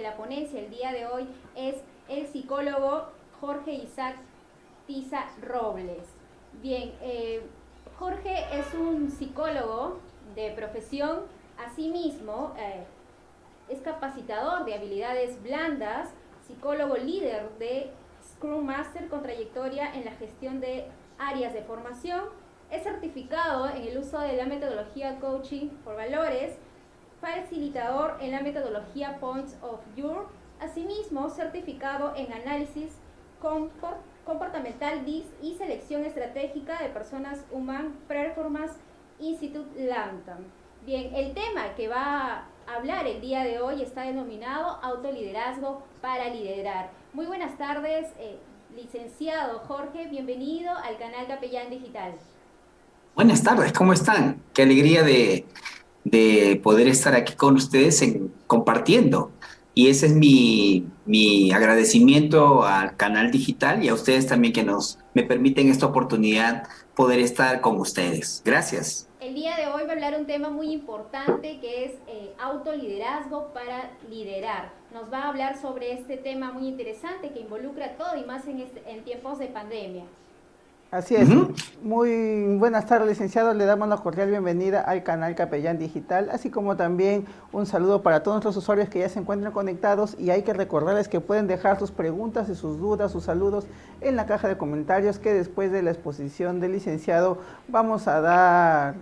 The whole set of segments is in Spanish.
la ponencia el día de hoy es el psicólogo Jorge Isaac Tiza Robles. Bien, Jorge es un psicólogo de profesión, asimismo es capacitador de habilidades blandas, psicólogo líder de Scrum Master con trayectoria en la gestión de áreas de formación, es certificado en el uso de la metodología Coaching por Valores, facilitador en la metodología Points of View, asimismo certificado en análisis comportamental DIS y selección estratégica de personas Human Performance Institute Lambda. Bien, el tema que va a hablar el día de hoy está denominado autoliderazgo para liderar. Muy buenas tardes, licenciado Jorge, bienvenido al canal Capellán Digital. Buenas tardes, ¿cómo están? Qué alegría de poder estar aquí con ustedes compartiendo. Y ese es mi agradecimiento al canal digital y a ustedes también que me permiten esta oportunidad poder estar con ustedes. Gracias. El día de hoy va a hablar un tema muy importante que es autoliderazgo para liderar. Nos va a hablar sobre este tema muy interesante que involucra todo y más en tiempos de pandemia. Así es. Muy buenas tardes, licenciado. Le damos la cordial bienvenida al canal Capellán Digital, así como también un saludo para todos nuestros usuarios que ya se encuentran conectados, y hay que recordarles que pueden dejar sus preguntas y sus dudas, sus saludos en la caja de comentarios, que después de la exposición del licenciado vamos a dar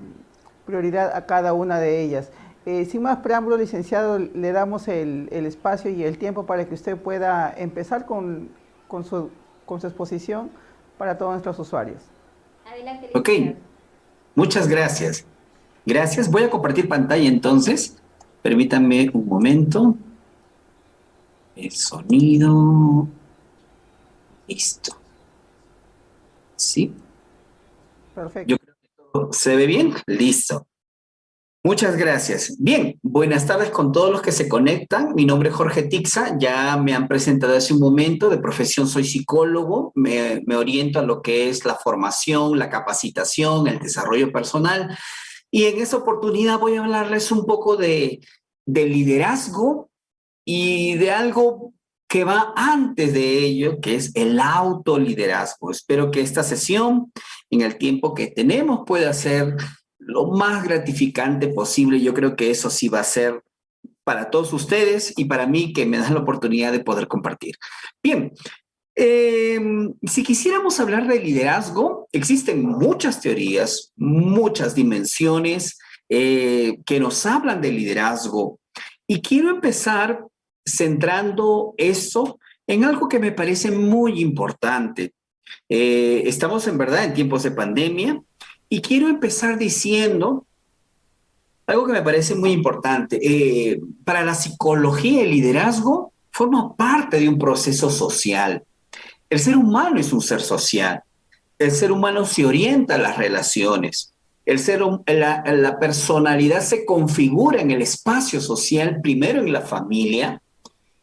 prioridad a cada una de ellas. Sin más preámbulo, licenciado, le damos el espacio y el tiempo para que usted pueda empezar con su exposición para todos nuestros usuarios. Adelante, Ok, licenciado. muchas gracias. Gracias. Voy a compartir pantalla entonces. Permítanme un momento. El sonido. Listo. ¿Sí? Perfecto. Yo creo que todo se ve bien. Listo. Muchas gracias. Bien, buenas tardes con todos los que se conectan. Mi nombre es Jorge Tiza, ya me han presentado hace un momento. De profesión soy psicólogo, me oriento a lo que es la formación, la capacitación, el desarrollo personal. Y en esta oportunidad voy a hablarles un poco de liderazgo y de algo que va antes de ello, que es el autoliderazgo. Espero que esta sesión, en el tiempo que tenemos, pueda ser lo más gratificante posible. Yo creo que eso sí va a ser para todos ustedes y para mí, que me dan la oportunidad de poder compartir. Bien, si quisiéramos hablar de liderazgo, existen muchas teorías, muchas dimensiones que nos hablan de liderazgo. Y quiero empezar centrando eso en algo que me parece muy importante. Estamos en verdad en tiempos de pandemia y quiero empezar diciendo algo que me parece muy importante. Para la psicología, el liderazgo forma parte de un proceso social. El ser humano es un ser social. El ser humano se orienta a las relaciones. La personalidad se configura en el espacio social, primero en la familia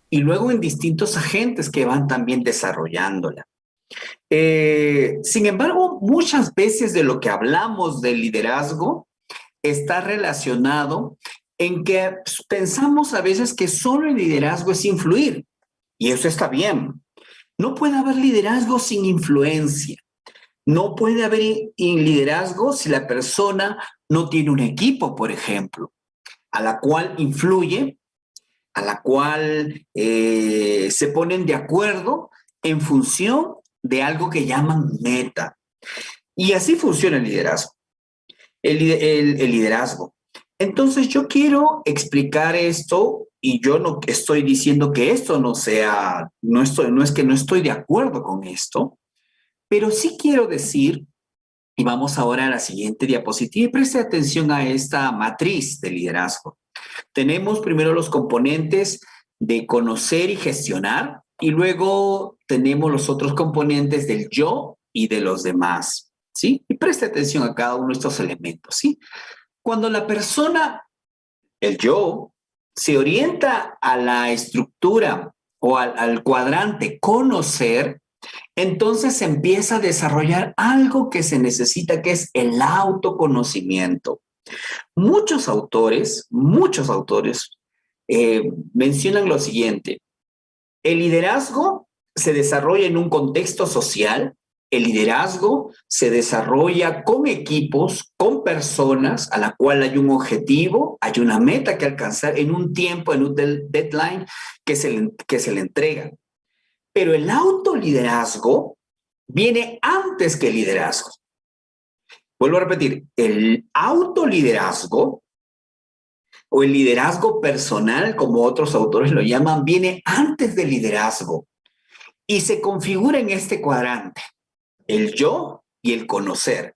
y luego en distintos agentes que van también desarrollándola. Sin embargo, muchas veces de lo que hablamos del liderazgo está relacionado en que pensamos a veces que solo el liderazgo es influir, y eso está bien. No puede haber liderazgo sin influencia. No puede haber liderazgo si la persona no tiene un equipo, por ejemplo, a la cual influye, a la cual se ponen de acuerdo en función de algo que llaman meta. Y así funciona el liderazgo. El liderazgo. Entonces yo quiero explicar esto y yo no estoy diciendo que esto no sea, no es que no estoy de acuerdo con esto, pero sí quiero decir, y vamos ahora a la siguiente diapositiva, y preste atención a esta matriz de liderazgo. Tenemos primero los componentes de conocer y gestionar, y luego tenemos los otros componentes del yo y de los demás, ¿sí? Y preste atención a cada uno de estos elementos, ¿sí? Cuando la persona, el yo, se orienta a la estructura o al cuadrante conocer, entonces se empieza a desarrollar algo que se necesita, que es el autoconocimiento. Muchos autores mencionan lo siguiente: el liderazgo se desarrolla en un contexto social, el liderazgo se desarrolla con equipos, con personas a la cual hay un objetivo, hay una meta que alcanzar en un tiempo, en un deadline que se le entrega. Pero el autoliderazgo viene antes que el liderazgo. Vuelvo a repetir, el autoliderazgo o el liderazgo personal, como otros autores lo llaman, viene antes del liderazgo y se configura en este cuadrante: el yo y el conocer.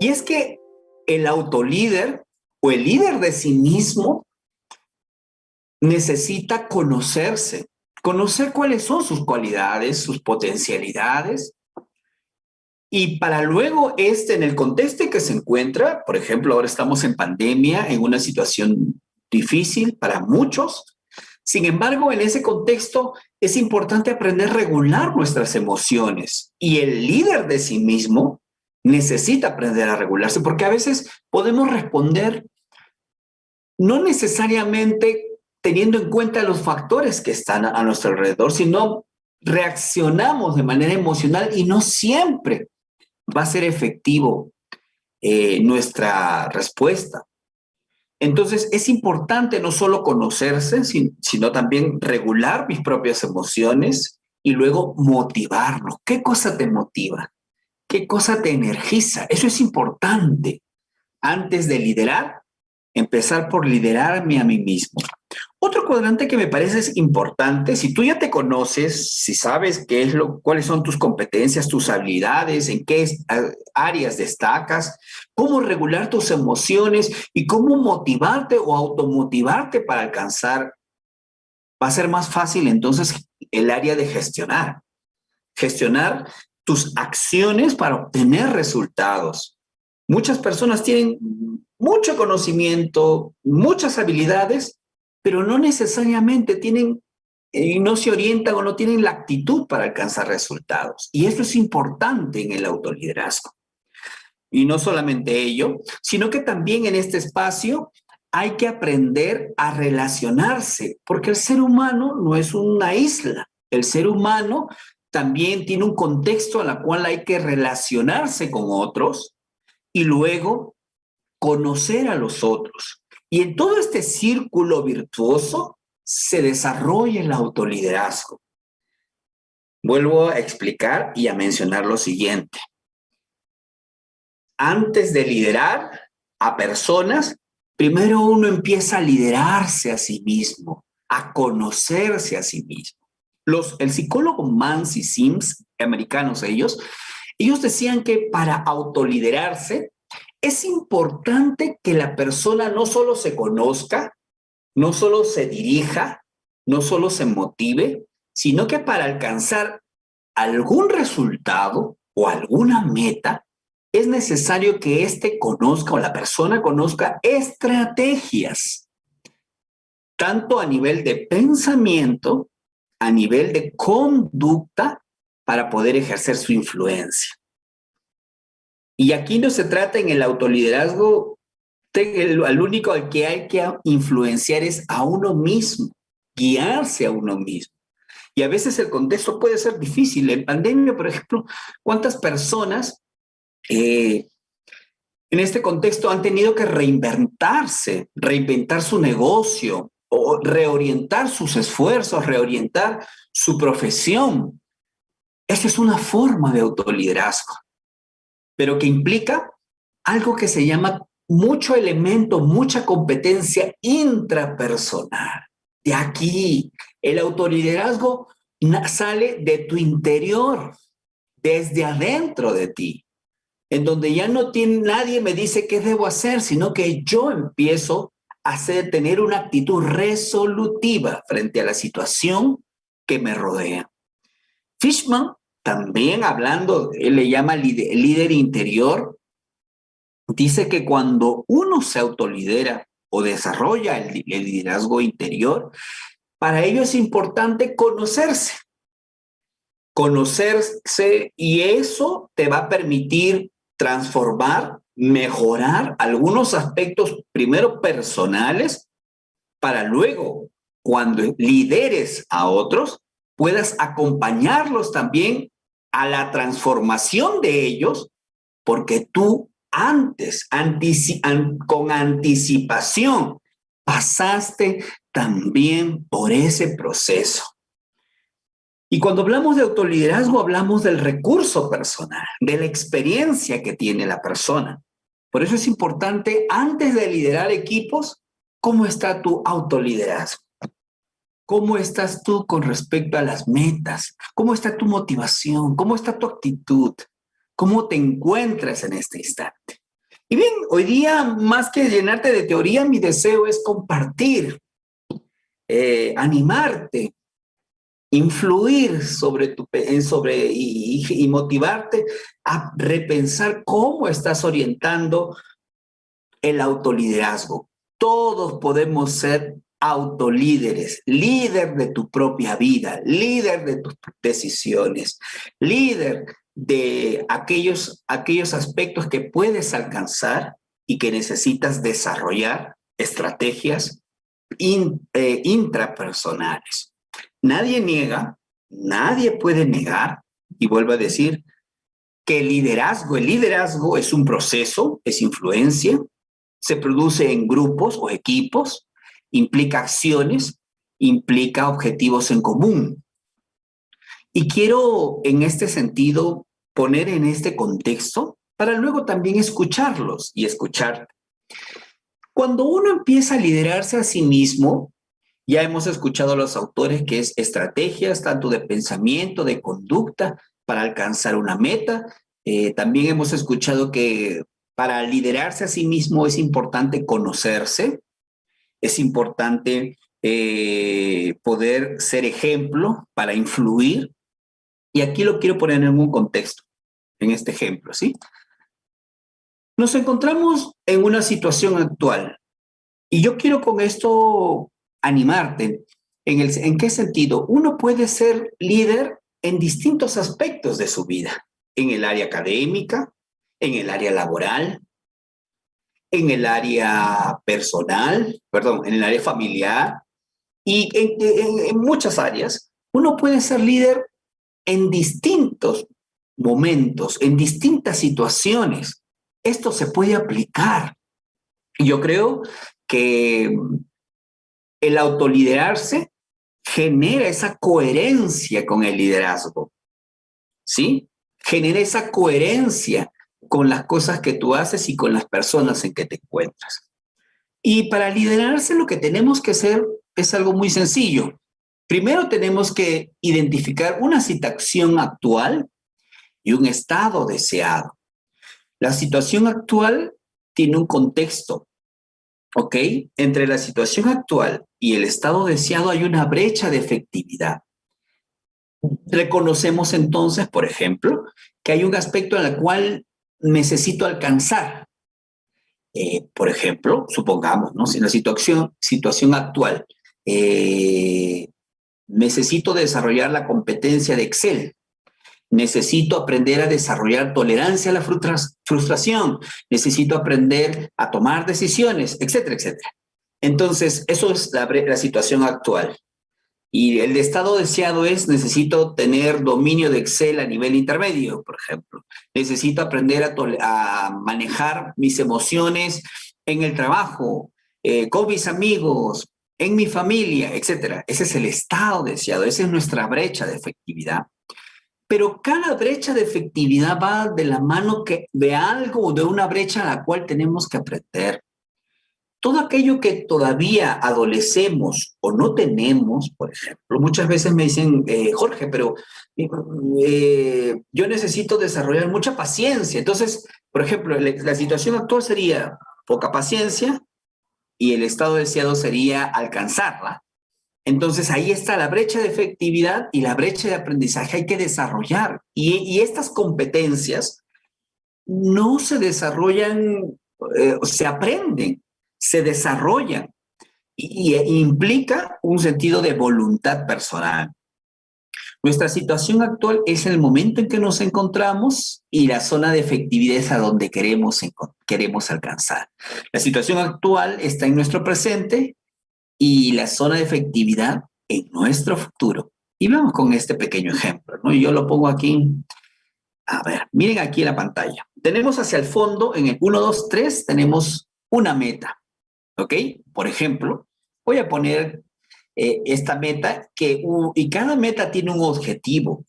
Y es que el autolíder o el líder de sí mismo necesita conocerse, conocer cuáles son sus cualidades, sus potencialidades, y para luego en el contexto en que se encuentra, por ejemplo, ahora estamos en pandemia, en una situación difícil para muchos. Sin embargo, en ese contexto es importante aprender a regular nuestras emociones, y el líder de sí mismo necesita aprender a regularse, porque a veces podemos responder no necesariamente teniendo en cuenta los factores que están a nuestro alrededor, sino reaccionamos de manera emocional y no siempre va a ser efectivo nuestra respuesta. Entonces, es importante no solo conocerse, sino también regular mis propias emociones y luego motivarnos. ¿Qué cosa te motiva? ¿Qué cosa te energiza? Eso es importante. Antes de liderar, empezar por liderarme a mí mismo. Otro cuadrante que me parece es importante: si tú ya te conoces, si sabes cuáles son tus competencias, tus habilidades, en qué áreas destacas, cómo regular tus emociones y cómo motivarte o automotivarte para alcanzar, va a ser más fácil entonces el área de gestionar. Gestionar tus acciones para obtener resultados. Muchas personas tienen mucho conocimiento, muchas habilidades, pero no necesariamente no se orientan o no tienen la actitud para alcanzar resultados. Y eso es importante en el autoliderazgo. Y no solamente ello, sino que también en este espacio hay que aprender a relacionarse, porque el ser humano no es una isla. El ser humano también tiene un contexto al cual hay que relacionarse con otros y luego conocer a los otros. Y en todo este círculo virtuoso se desarrolla el autoliderazgo. Vuelvo a explicar y a mencionar lo siguiente. Antes de liderar a personas, primero uno empieza a liderarse a sí mismo, a conocerse a sí mismo. El psicólogo Mans y Sims, americanos ellos decían que para autoliderarse es importante que la persona no solo se conozca, no solo se dirija, no solo se motive, sino que para alcanzar algún resultado o alguna meta, es necesario que éste conozca o la persona conozca estrategias, tanto a nivel de pensamiento, a nivel de conducta, para poder ejercer su influencia. Y aquí no se trata en el autoliderazgo, al único al que hay que influenciar es a uno mismo, guiarse a uno mismo. Y a veces el contexto puede ser difícil. En pandemia, por ejemplo, ¿cuántas personas en este contexto han tenido que reinventar su negocio o reorientar sus esfuerzos, reorientar su profesión? Eso es una forma de autoliderazgo, pero que implica algo que se llama mucho elemento, mucha competencia intrapersonal. De aquí, el autoliderazgo sale de tu interior, desde adentro de ti, en donde ya nadie me dice qué debo hacer, sino que yo empiezo a tener una actitud resolutiva frente a la situación que me rodea. Fishman, también hablando, él le llama líder interior, dice que cuando uno se autolidera o desarrolla el liderazgo interior, para ello es importante conocerse, y eso te va a permitir transformar, mejorar algunos aspectos, primero personales, para luego, cuando lideres a otros, puedas acompañarlos también a la transformación de ellos, porque tú antes, con anticipación, pasaste también por ese proceso. Y cuando hablamos de autoliderazgo, hablamos del recurso personal, de la experiencia que tiene la persona. Por eso es importante, antes de liderar equipos, ¿cómo está tu autoliderazgo? ¿Cómo estás tú con respecto a las metas? ¿Cómo está tu motivación? ¿Cómo está tu actitud? ¿Cómo te encuentras en este instante? Y bien, hoy día, más que llenarte de teoría, mi deseo es compartir, animarte, influir y motivarte a repensar cómo estás orientando el autoliderazgo. Todos podemos ser autolíderes, líder de tu propia vida, líder de tus decisiones, líder de aquellos aspectos que puedes alcanzar y que necesitas desarrollar estrategias intrapersonales. Nadie puede negar, y vuelvo a decir, que el liderazgo es un proceso, es influencia, se produce en grupos o equipos, implica acciones, implica objetivos en común. Y quiero en este sentido poner en este contexto para luego también escucharlos y escucharte. Cuando uno empieza a liderarse a sí mismo, ya hemos escuchado a los autores que es estrategias tanto de pensamiento, de conducta para alcanzar una meta. También hemos escuchado que para liderarse a sí mismo es importante conocerse, es importante poder ser ejemplo para influir. Y aquí lo quiero poner en un contexto, en este ejemplo, ¿sí? Nos encontramos en una situación actual y yo quiero con esto animarte. ¿En qué sentido? Uno puede ser líder en distintos aspectos de su vida, en el área académica, en el área laboral, en el área personal, en el área familiar y en muchas áreas. Uno puede ser líder en distintos momentos, en distintas situaciones. Esto se puede aplicar. Y yo creo que el autoliderarse genera esa coherencia con el liderazgo, ¿sí? Genera esa coherencia con las cosas que tú haces y con las personas en que te encuentras. Y para liderarse lo que tenemos que hacer es algo muy sencillo. Primero tenemos que identificar una situación actual y un estado deseado. La situación actual tiene un contexto, ¿ok? Entre la situación actual y el estado deseado hay una brecha de efectividad. Reconocemos entonces, por ejemplo, que hay un aspecto en el cual necesito alcanzar. Por ejemplo, supongamos, ¿no? Si en la situación actual necesito desarrollar la competencia de Excel, necesito aprender a desarrollar tolerancia a la frustración, necesito aprender a tomar decisiones, etcétera, etcétera. Entonces, eso es la situación actual. Y el estado deseado es, necesito tener dominio de Excel a nivel intermedio, por ejemplo. Necesito aprender a manejar mis emociones en el trabajo, con mis amigos, en mi familia, etcétera. Ese es el estado deseado, esa es nuestra brecha de efectividad. Pero cada brecha de efectividad va de la mano de algo, de una brecha a la cual tenemos que aprender. Todo aquello que todavía adolecemos o no tenemos, por ejemplo, muchas veces me dicen, Jorge, pero yo necesito desarrollar mucha paciencia. Entonces, por ejemplo, la situación actual sería poca paciencia y el estado deseado sería alcanzarla. Entonces, ahí está la brecha de efectividad y la brecha de aprendizaje hay que desarrollar. Y estas competencias no se desarrollan, se aprenden, se desarrollan y implica un sentido de voluntad personal. Nuestra situación actual es el momento en que nos encontramos y la zona de efectividad es a donde queremos alcanzar. La situación actual está en nuestro presente y la zona de efectividad en nuestro futuro. Y vamos con este pequeño ejemplo, ¿no? Yo lo pongo aquí. A ver, miren aquí en la pantalla. Tenemos hacia el fondo, en el 1, 2, 3, tenemos una meta, ¿ok? Por ejemplo, voy a poner esta meta y cada meta tiene un objetivo.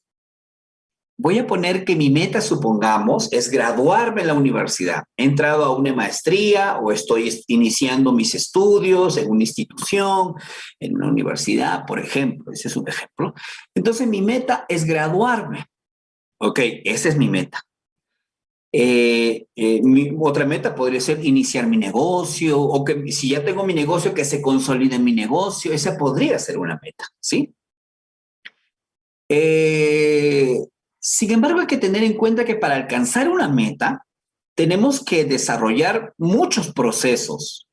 Voy a poner que mi meta, supongamos, es graduarme en la universidad. He entrado a una maestría o estoy iniciando mis estudios en una institución, en una universidad, por ejemplo. Ese es un ejemplo. Entonces, mi meta es graduarme. Ok, esa es mi meta. Mi otra meta podría ser iniciar mi negocio o que si ya tengo mi negocio, que se consolide mi negocio. Esa podría ser una meta, ¿sí? Sin embargo, hay que tener en cuenta que para alcanzar una meta, tenemos que desarrollar muchos procesos.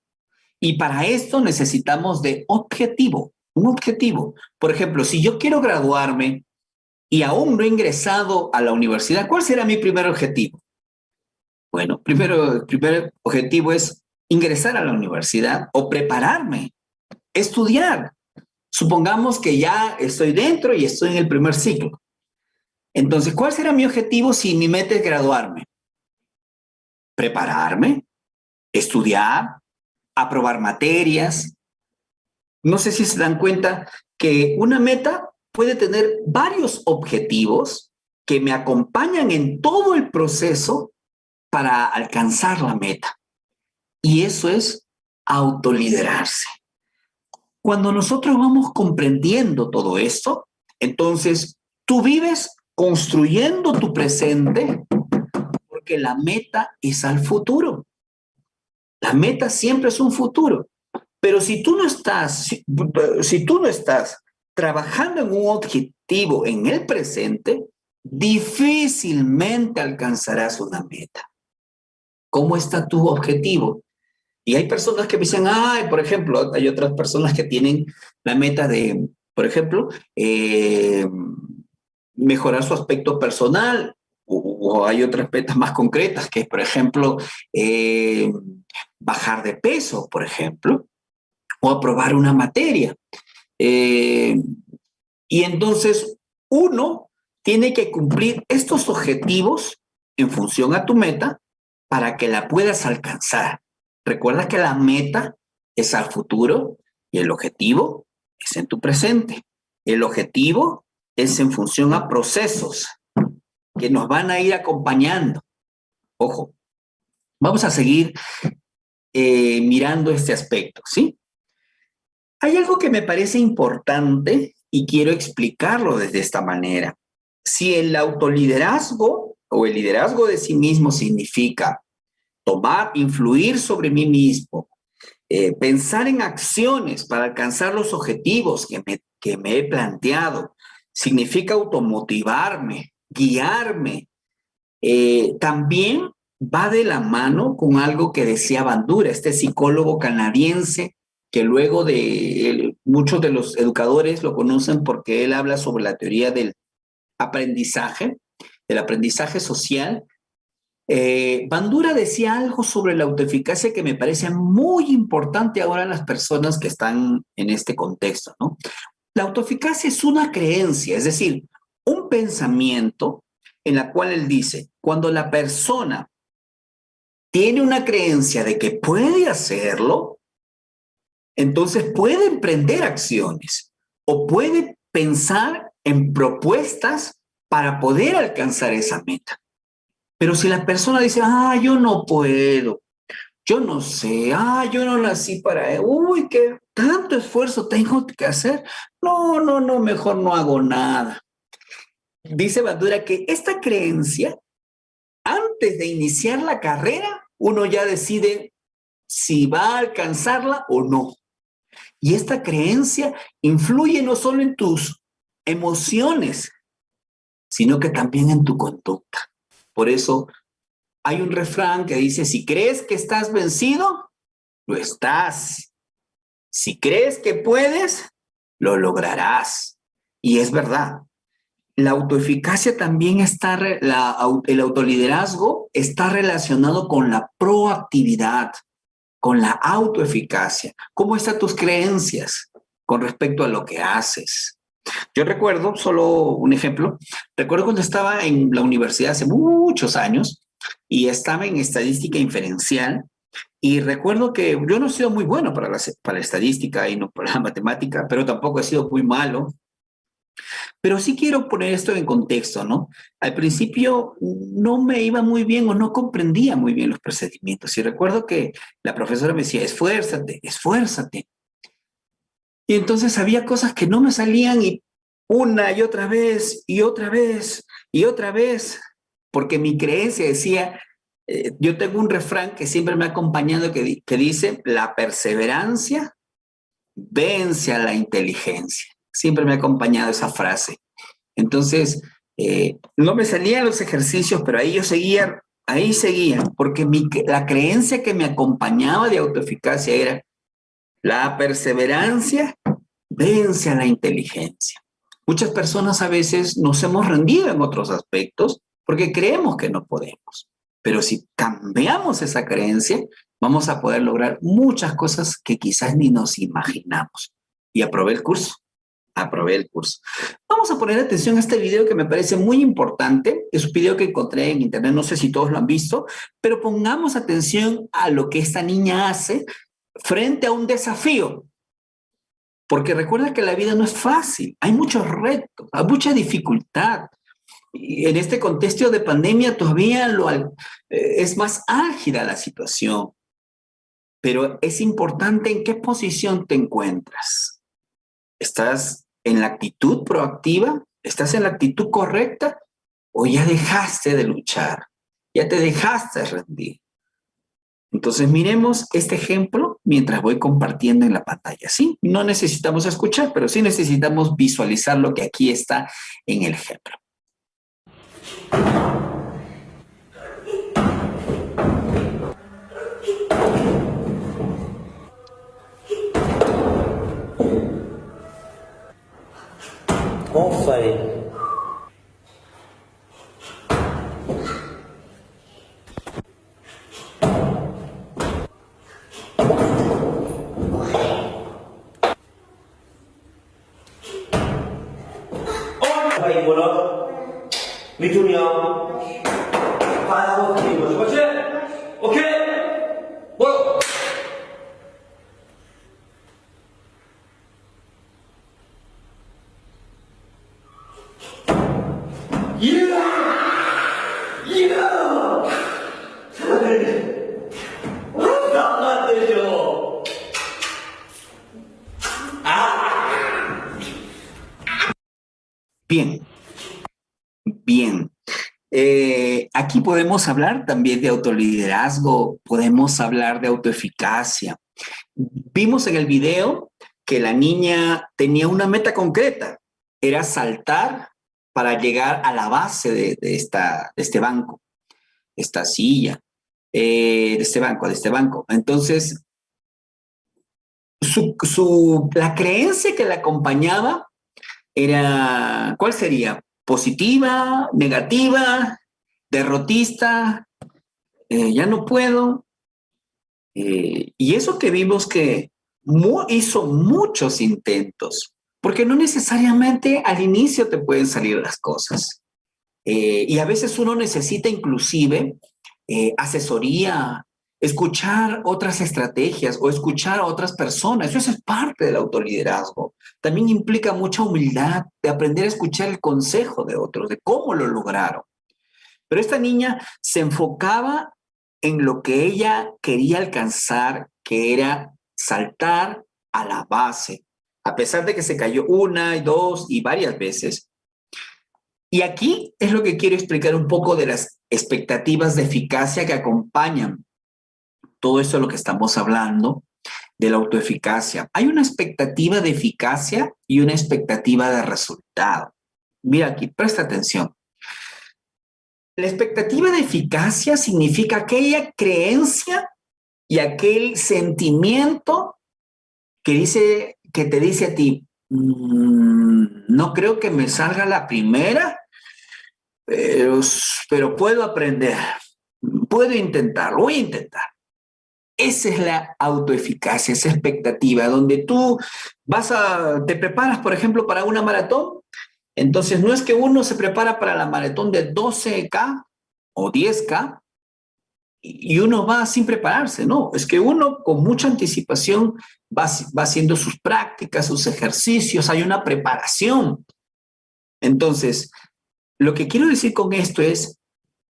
Y para esto necesitamos de objetivo, un objetivo. Por ejemplo, si yo quiero graduarme y aún no he ingresado a la universidad, ¿cuál será mi primer objetivo? Bueno, el primer objetivo es ingresar a la universidad o prepararme, estudiar. Supongamos que ya estoy dentro y estoy en el primer ciclo. Entonces, ¿cuál será mi objetivo si mi meta es graduarme? Prepararme, estudiar, aprobar materias. No sé si se dan cuenta que una meta puede tener varios objetivos que me acompañan en todo el proceso para alcanzar la meta. Y eso es autoliderarse. Cuando nosotros vamos comprendiendo todo esto, entonces tú vives construyendo tu presente porque la meta es al futuro. La meta siempre es un futuro. Pero si tú no estás trabajando en un objetivo en el presente, difícilmente alcanzarás una meta. ¿Cómo está tu objetivo? Y hay personas que dicen, por ejemplo, hay otras personas que tienen la meta de, por ejemplo, mejorar su aspecto personal, o hay otras metas más concretas, que es, por ejemplo, bajar de peso, por ejemplo, o aprobar una materia. Y entonces uno tiene que cumplir estos objetivos en función a tu meta para que la puedas alcanzar. Recuerda que la meta es al futuro y el objetivo es en tu presente. El objetivo es en función a procesos que nos van a ir acompañando. Ojo, vamos a seguir mirando este aspecto, ¿sí? Hay algo que me parece importante y quiero explicarlo desde esta manera. Si el autoliderazgo o el liderazgo de sí mismo significa influir sobre mí mismo, pensar en acciones para alcanzar los objetivos que me he planteado, significa automotivarme, guiarme. También va de la mano con algo que decía Bandura, este psicólogo canadiense, que luego muchos de los educadores lo conocen porque él habla sobre la teoría del aprendizaje social. Bandura decía algo sobre la autoeficacia que me parece muy importante ahora en las personas que están en este contexto, ¿no? La autoeficacia es una creencia, es decir, un pensamiento en la cual él dice, cuando la persona tiene una creencia de que puede hacerlo, entonces puede emprender acciones o puede pensar en propuestas para poder alcanzar esa meta. Pero si la persona dice, yo no puedo, yo no sé, yo no nací para, qué tanto esfuerzo tengo que hacer, no, mejor no hago nada. Dice Bandura que esta creencia, antes de iniciar la carrera, uno ya decide si va a alcanzarla o no. Y esta creencia influye no solo en tus emociones, sino que también en tu conducta. Por eso hay un refrán que dice, si crees que estás vencido, lo estás. Si crees que puedes, lo lograrás. Y es verdad. La autoeficacia también el autoliderazgo está relacionado con la proactividad, con la autoeficacia. ¿Cómo están tus creencias con respecto a lo que haces? Yo recuerdo, solo un ejemplo, recuerdo cuando estaba en la universidad hace muchos años y estaba en estadística inferencial y recuerdo que yo no he sido muy bueno para la estadística y no para la matemática, pero tampoco he sido muy malo. Pero sí quiero poner esto en contexto, ¿no? Al principio no me iba muy bien o no comprendía muy bien los procedimientos y recuerdo que la profesora me decía, esfuérzate, esfuérzate. Y entonces había cosas que no me salían y una y otra vez y otra vez y otra vez, porque mi creencia decía, yo tengo un refrán que siempre me ha acompañado que dice, la perseverancia vence a la inteligencia. Siempre me ha acompañado esa frase. Entonces, no me salían los ejercicios, pero ahí seguía, porque la creencia que me acompañaba de autoeficacia era, la perseverancia vence a la inteligencia. Muchas personas a veces nos hemos rendido en otros aspectos porque creemos que no podemos. Pero si cambiamos esa creencia, vamos a poder lograr muchas cosas que quizás ni nos imaginamos. Y aprobé el curso. Aprobé el curso. Vamos a poner atención a este video que me parece muy importante. Es un video que encontré en internet, no sé si todos lo han visto, pero pongamos atención a lo que esta niña hace frente a un desafío. Porque recuerda que la vida no es fácil, hay muchos retos, hay mucha dificultad. Y en este contexto de pandemia todavía es más álgida la situación. Pero es importante en qué posición te encuentras. ¿Estás en la actitud proactiva? ¿Estás en la actitud correcta? ¿O ya dejaste de luchar? ¿Ya te dejaste de rendir? Entonces miremos este ejemplo mientras voy compartiendo en la pantalla. Sí, no necesitamos escuchar, pero sí necesitamos visualizar lo que aquí está en el ejemplo. Enfin. Baik, bola. Mitunnya. Kalau kita baca, okey. Bola. Bien, bien. Aquí podemos hablar también de autoliderazgo, podemos hablar de autoeficacia. Vimos en el video que la niña tenía una meta concreta, era saltar para llegar a la base de este banco, esta silla, de este banco. Entonces, la creencia que la acompañaba era, ¿cuál sería? ¿Positiva, negativa, derrotista? Ya no puedo. Y eso que vimos que hizo muchos intentos, porque no necesariamente al inicio te pueden salir las cosas. Y a veces uno necesita inclusive asesoría, escuchar otras estrategias o escuchar a otras personas. Eso es parte del autoliderazgo. También implica mucha humildad de aprender a escuchar el consejo de otros, de cómo lo lograron. Pero esta niña se enfocaba en lo que ella quería alcanzar, que era saltar a la base, a pesar de que se cayó una y dos y varias veces. Y aquí es lo que quiero explicar un poco de las expectativas de eficacia que acompañan todo esto de lo que estamos hablando, de la autoeficacia. Hay una expectativa de eficacia y una expectativa de resultado. Mira aquí, presta atención. La expectativa de eficacia significa aquella creencia y aquel sentimiento que te dice a ti, no creo que me salga la primera, pero puedo aprender, puedo intentarlo, voy a intentar. Esa es la autoeficacia, esa expectativa, donde tú te preparas, por ejemplo, para una maratón. Entonces, no es que uno se prepara para la maratón de 12K o 10K y uno va sin prepararse, no. Es que uno con mucha anticipación va haciendo sus prácticas, sus ejercicios, hay una preparación. Entonces, lo que quiero decir con esto es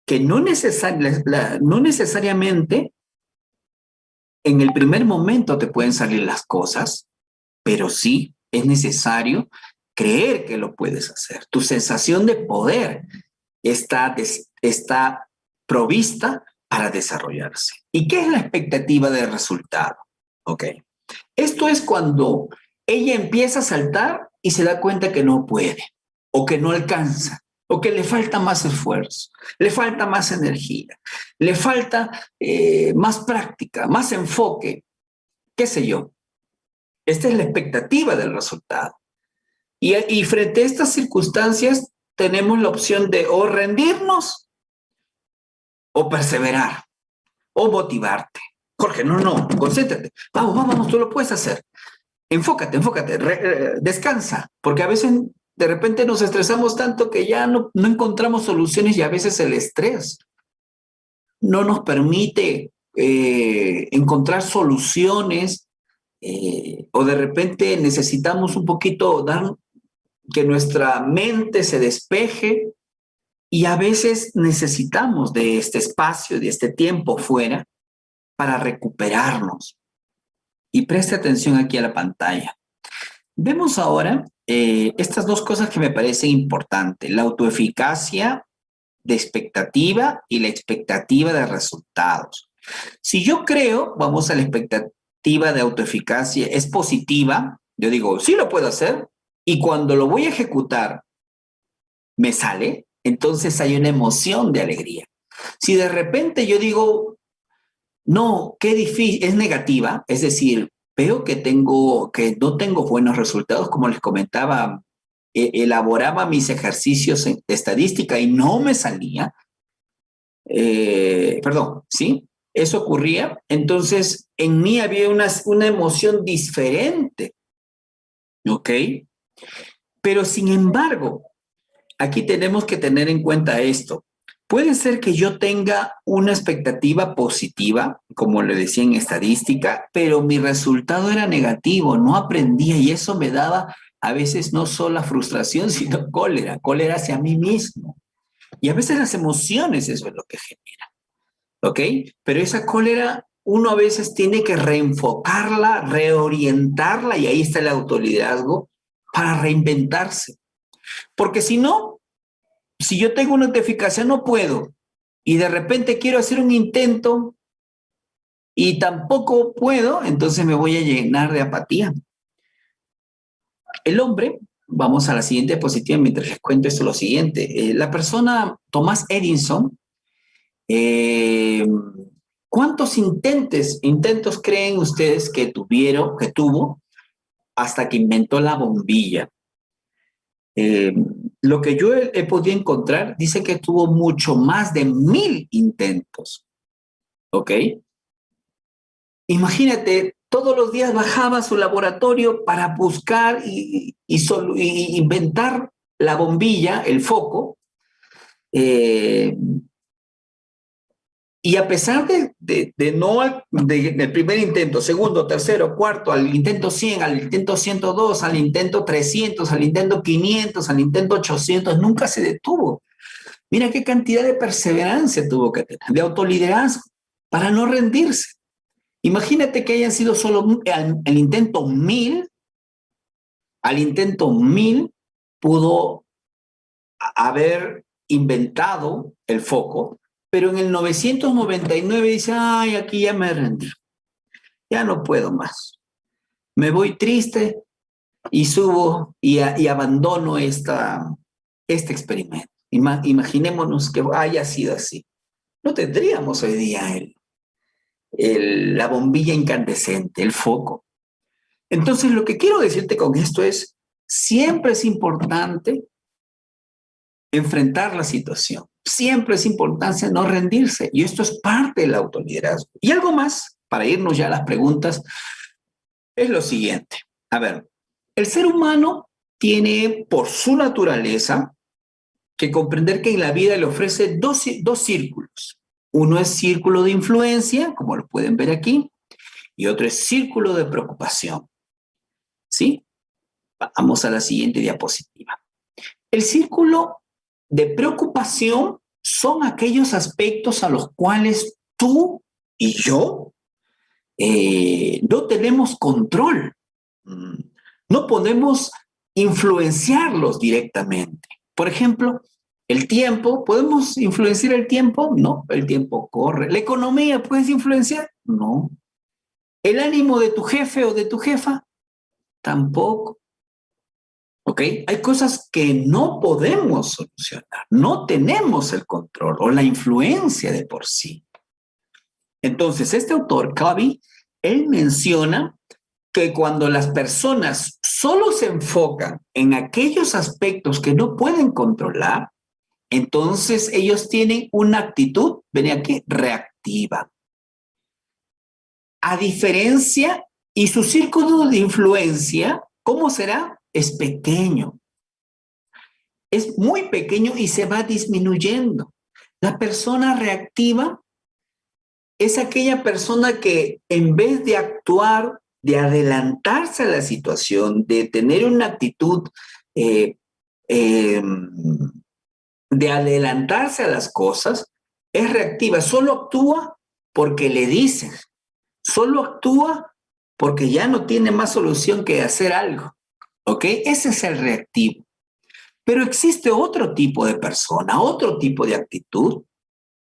que no necesariamente en el primer momento te pueden salir las cosas, pero sí es necesario creer que lo puedes hacer. Tu sensación de poder está provista para desarrollarse. ¿Y qué es la expectativa de resultado? Ok. Esto es cuando ella empieza a saltar y se da cuenta que no puede, o que no alcanza, o que le falta más esfuerzo, le falta más energía, le falta más práctica, más enfoque, qué sé yo. Esta es la expectativa del resultado. Y frente a estas circunstancias tenemos la opción de o rendirnos o perseverar o motivarte. Jorge, no, concéntrate. Vamos, tú lo puedes hacer. Enfócate, descansa, porque a veces de repente nos estresamos tanto que ya no encontramos soluciones y a veces el estrés no nos permite encontrar soluciones o de repente necesitamos un poquito que nuestra mente se despeje y a veces necesitamos de este espacio, de este tiempo fuera para recuperarnos. Y preste atención aquí a la pantalla. Vemos ahora estas dos cosas que me parecen importantes, la autoeficacia de expectativa y la expectativa de resultados. Si yo creo, vamos a la expectativa de autoeficacia, es positiva, yo digo, sí lo puedo hacer, y cuando lo voy a ejecutar, me sale, entonces hay una emoción de alegría. Si de repente yo digo, no, qué difícil, es negativa, es decir, veo que no tengo buenos resultados, como les comentaba, elaboraba mis ejercicios de estadística y no me salía, ¿sí? Eso ocurría, entonces en mí había una emoción diferente, ¿ok? Pero sin embargo, aquí tenemos que tener en cuenta esto. Puede ser que yo tenga una expectativa positiva, como le decía en estadística, pero mi resultado era negativo, no aprendía y eso me daba a veces no solo frustración, sino cólera hacia mí mismo. Y a veces las emociones eso es lo que genera, ¿ok? Pero esa cólera uno a veces tiene que reenfocarla, reorientarla y ahí está el autoliderazgo para reinventarse. Porque si no, si yo tengo una notificación, no puedo. Y de repente quiero hacer un intento y tampoco puedo, entonces me voy a llenar de apatía. El hombre, vamos a la siguiente diapositiva mientras les cuento esto lo siguiente. La persona Thomas Edison, ¿cuántos intentos creen ustedes que tuvo hasta que inventó la bombilla? Lo que yo he podido encontrar dice que tuvo mucho más de 1000 intentos. ¿Ok? Imagínate, todos los días bajaba a su laboratorio para buscar y inventar la bombilla, el foco. Y a pesar del primer intento, segundo, tercero, cuarto, al intento 100, al intento 102, al intento 300, al intento 500, al intento 800, nunca se detuvo. Mira qué cantidad de perseverancia tuvo que tener, de autoliderazgo, para no rendirse. Imagínate que hayan sido solo el intento 1000, al intento 1000 pudo haber inventado el foco, pero en el 999 dice, ay, aquí ya me rendí, ya no puedo más. Me voy triste y subo y abandono este experimento. Imaginémonos que haya sido así. No tendríamos hoy día la bombilla incandescente, el foco. Entonces, lo que quiero decirte con esto es, siempre es importante enfrentar la situación. Siempre es importante no rendirse. Y esto es parte del autoliderazgo. Y algo más. para irnos ya a las preguntas, es lo siguiente. A ver, el ser humano tiene por su naturaleza que comprender que en la vida le ofrece dos círculos. Uno es círculo de influencia, como lo pueden ver aquí, y otro es círculo de preocupación. ¿Sí? Vamos a la siguiente diapositiva. El círculo de preocupación son aquellos aspectos a los cuales tú y yo no tenemos control. No podemos influenciarlos directamente. Por ejemplo, el tiempo, ¿podemos influenciar el tiempo? No, el tiempo corre. ¿La economía puedes influenciar? No. ¿El ánimo de tu jefe o de tu jefa? Tampoco. ¿Ok? Hay cosas que no podemos solucionar, no tenemos el control o la influencia de por sí. Entonces, este autor, Covey, él menciona que cuando las personas solo se enfocan en aquellos aspectos que no pueden controlar, entonces ellos tienen una actitud, ven aquí, reactiva. A diferencia, y su círculo de influencia, ¿cómo será? Es pequeño. Es muy pequeño y se va disminuyendo. La persona reactiva es aquella persona que en vez de actuar, de adelantarse a la situación, de tener una actitud de adelantarse a las cosas, es reactiva. Solo actúa porque le dicen. Solo actúa porque ya no tiene más solución que hacer algo. ¿Ok? Ese es el reactivo. Pero existe otro tipo de persona, otro tipo de actitud,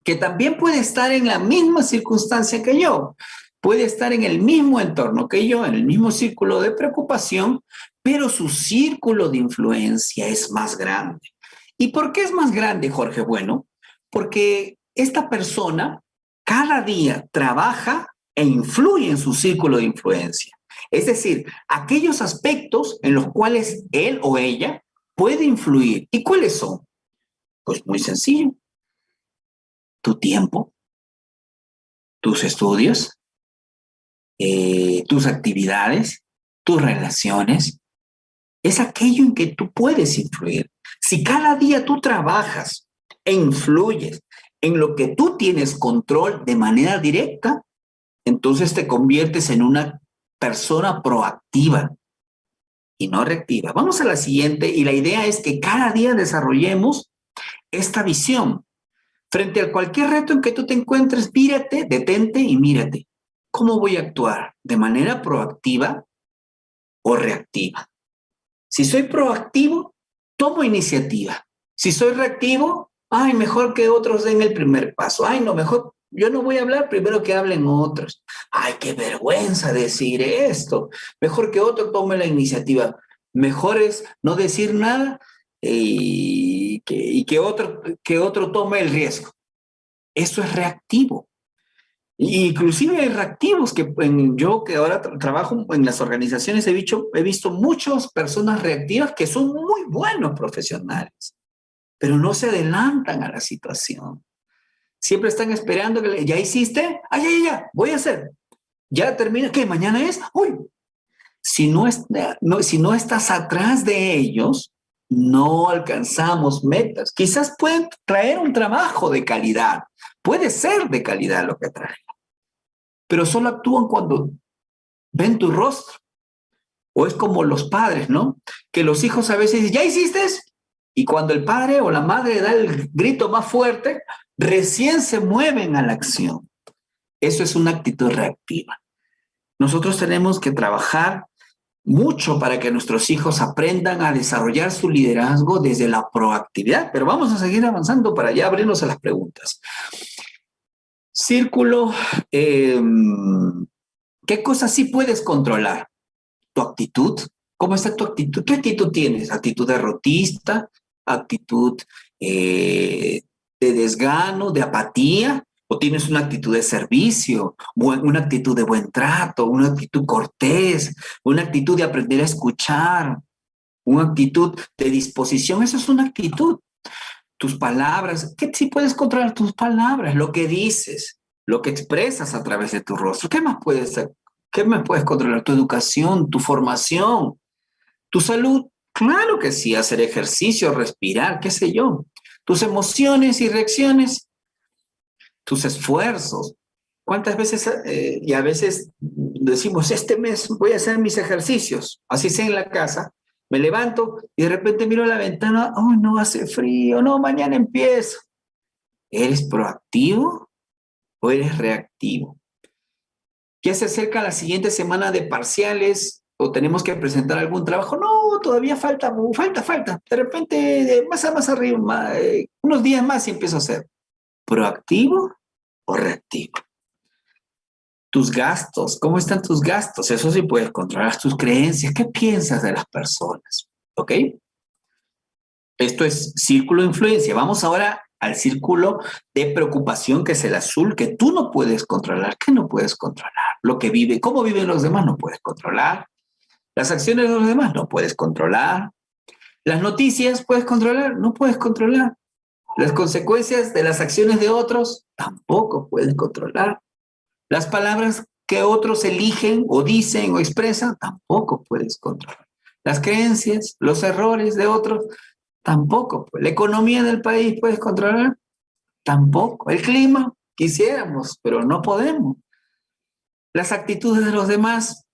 que también puede estar en la misma circunstancia que yo, puede estar en el mismo entorno que yo, en el mismo círculo de preocupación, pero su círculo de influencia es más grande. ¿Y por qué es más grande, Jorge? Bueno, porque esta persona cada día trabaja e influye en su círculo de influencia. Es decir, aquellos aspectos en los cuales él o ella puede influir. ¿Y cuáles son? Pues muy sencillo. Tu tiempo, tus estudios, tus actividades, tus relaciones. Es aquello en que tú puedes influir. Si cada día tú trabajas e influyes en lo que tú tienes control de manera directa, entonces te conviertes en una persona proactiva y no reactiva. Vamos a la siguiente, y la idea es que cada día desarrollemos esta visión. Frente a cualquier reto en que tú te encuentres, mírate, detente y mírate. ¿Cómo voy a actuar? ¿De manera proactiva o reactiva? Si soy proactivo, tomo iniciativa. Si soy reactivo, ay, mejor que otros den el primer paso. Ay, no, mejor yo no voy a hablar, primero que hablen otros. Ay, qué vergüenza decir esto. Mejor que otro tome la iniciativa. Mejor es no decir nada y que otro tome el riesgo. Eso es reactivo. Inclusive hay reactivos que yo que ahora trabajo en las organizaciones he visto muchas personas reactivas que son muy buenos profesionales, pero no se adelantan a la situación. Siempre están esperando que ya hiciste, ya, voy a hacer. Ya termina, ¿qué? ¿Mañana es? Uy. Si no estás atrás de ellos, no alcanzamos metas. Quizás pueden traer un trabajo de calidad. Puede ser de calidad lo que traen. Pero solo actúan cuando ven tu rostro. O es como los padres, ¿no? Que los hijos a veces dicen, ¿ya hiciste? Y cuando el padre o la madre da el grito más fuerte, recién se mueven a la acción. Eso es una actitud reactiva. Nosotros tenemos que trabajar mucho para que nuestros hijos aprendan a desarrollar su liderazgo desde la proactividad, pero vamos a seguir avanzando para ya abrirnos a las preguntas. Círculo, ¿qué cosas sí puedes controlar? Tu actitud. ¿Cómo está tu actitud? ¿Qué actitud tienes? ¿Actitud derrotista? ¿Actitud de desgano, de apatía? ¿O tienes una actitud de servicio, una actitud de buen trato, una actitud cortés, una actitud de aprender a escuchar, una actitud de disposición? Eso es una actitud. Tus palabras, ¿qué sí puedes controlar? Tus palabras, lo que dices. lo que expresas a través de tu rostro. ¿Qué más puedes controlar? Tu educación, tu formación, tu salud. Claro que sí, hacer ejercicio, respirar, qué sé yo. Tus emociones y reacciones, tus esfuerzos. ¿Cuántas veces, y a veces decimos, este mes voy a hacer mis ejercicios, así sea en la casa, me levanto y de repente miro a la ventana, oh, no hace frío, no, mañana empiezo. ¿Eres proactivo o eres reactivo? ¿Ya se acerca la siguiente semana de parciales o tenemos que presentar algún trabajo? No, todavía falta. De repente, más arriba, unos días más y empiezo a ser proactivo o reactivo. Tus gastos, ¿cómo están tus gastos? Eso sí puedes controlar tus creencias. ¿Qué piensas de las personas? ¿Ok? Esto es círculo de influencia. Vamos ahora al círculo de preocupación, que es el azul, que tú no puedes controlar. ¿Qué no puedes controlar? Lo que vive, cómo viven los demás no puedes controlar. Las acciones de los demás no puedes controlar. Las noticias puedes controlar, no puedes controlar. Las consecuencias de las acciones de otros tampoco puedes controlar. Las palabras que otros eligen o dicen o expresan tampoco puedes controlar. Las creencias, los errores de otros tampoco. La economía del país puedes controlar tampoco. El clima quisiéramos, pero no podemos. Las actitudes de los demás,